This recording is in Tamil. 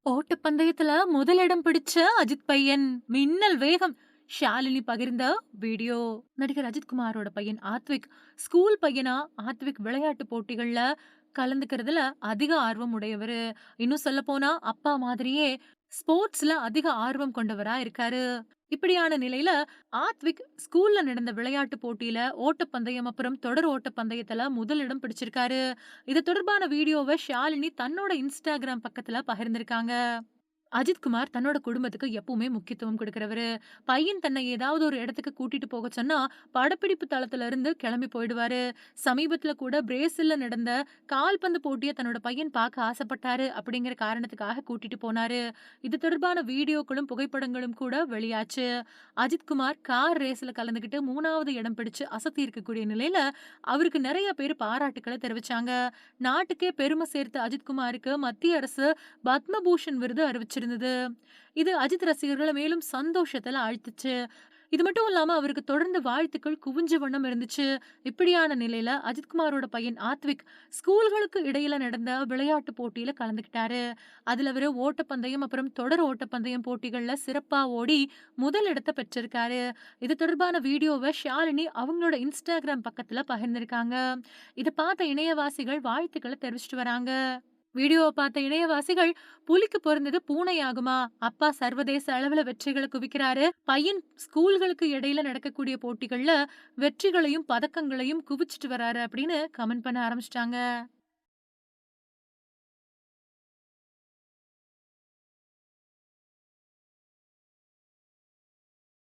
ஓட்டப்பந்தயத்துல முதலிடம் பிடிச்ச அஜித் பையன் மின்னல் வேகம். ஷாலினி பகிர்ந்த வீடியோ. நடிகர் அஜித்குமாரோட பையன் ஆத்விக் ஸ்கூல் பையனா. ஆத்விக் விளையாட்டு போட்டிகள்ல கலந்துக்கிறதுல அதிக ஆர்வம் உடையவரு. இன்னும் சொல்ல போனா அப்பா மாதிரியே ஸ்போர்ட்ஸ்ல அதிக ஆர்வம் கொண்டவரா இருக்காரு. இப்படியான நிலையில ஆத்விக் ஸ்கூல்ல நடந்த விளையாட்டு போட்டியில ஓட்டப்பந்தயம் அப்புறம் தொடர் ஓட்டப்பந்தயத்துல முதலிடம் பிடிச்சிருக்காரு. இது தொடர்பான வீடியோவை ஷாலினி தன்னோட இன்ஸ்டாகிராம் பக்கத்துல பகிர்ந்திருக்காங்க. அஜித்குமார் தன்னோட குடும்பத்துக்கு எப்பவுமே முக்கியத்துவம் கொடுக்கிறவரு. பையன் தன்னை ஏதாவது ஒரு இடத்துக்கு கூட்டிட்டு போக சொன்னா, படப்பிடிப்பு தளத்துல இருந்து கிளம்பி போயிடுவாரு. சமீபத்துல கூட பிரேசில்ல நடந்த கால்பந்து போட்டிய தன்னோட பையன் பார்க்க ஆசைப்பட்டாரு அப்படிங்கிற காரணத்துக்காக கூட்டிட்டு போனாரு. இது தொடர்பான வீடியோக்களும், புகைப்படங்களும் கூட வெளியாச்சு. அஜித்குமார் கார் ரேஸ்ல கலந்துக்கிட்டு 3வது இடம் பிடிச்சு அசத்தி இருக்கக்கூடிய நிலையில, அவருக்கு நெறைய பேர் பாராட்டுக்கள தெரிவிச்சாங்க. நாட்டுக்கே பெருமை சேர்த்த அஜித்குமாருக்கு மத்திய அரசு பத்மபூஷன் விருது அறிவிச்சிருந்தது. இது அஜித் ரசிகர்கள மேலும் சந்தோஷத்துல ஆழ்த்துச்சு. இது மட்டும் இல்லாம அவருக்கு தொடர்ந்து வாழ்த்துக்கள் குவிஞ்ச வண்ணம் இருந்துச்சு. இப்படியான நிலையில அஜித்குமாரோட பையன் ஆத்விக் ஸ்கூல்களுக்கு இடையில நடந்த விளையாட்டு போட்டியில கலந்துக்கிட்டாரு. அதுல அவரு ஓட்டப்பந்தயம் அப்புறம் தொடர் ஓட்டப்பந்தயம் போட்டிகள்ல சிறப்பா ஓடி முதல் இடத்த பெற்றிருக்காரு. இது தொடர்பான வீடியோவ ஷாலினி அவங்களோட இன்ஸ்டாகிராம் பக்கத்துல பகிர்ந்திருக்காங்க. இத பார்த்த இணையவாசிகள் வாழ்த்துக்கள தெரிவிச்சுட்டு வராங்க. வீடியோவ பார்த்த இணையவாசிகள், "புலிக்கு பொறந்தது பூனையாகுமா? அப்பா சர்வதேச அளவுல வெற்றிகள குவிக்கிறாரு. பையன் ஸ்கூல்களுக்கு இடையில நடக்கக்கூடிய போட்டிகள்ல வெற்றிகளையும், பதக்கங்களையும் குவிச்சுட்டு வராரு" அப்படின்னு கமெண்ட் பண்ண ஆரம்பிச்சுட்டாங்க.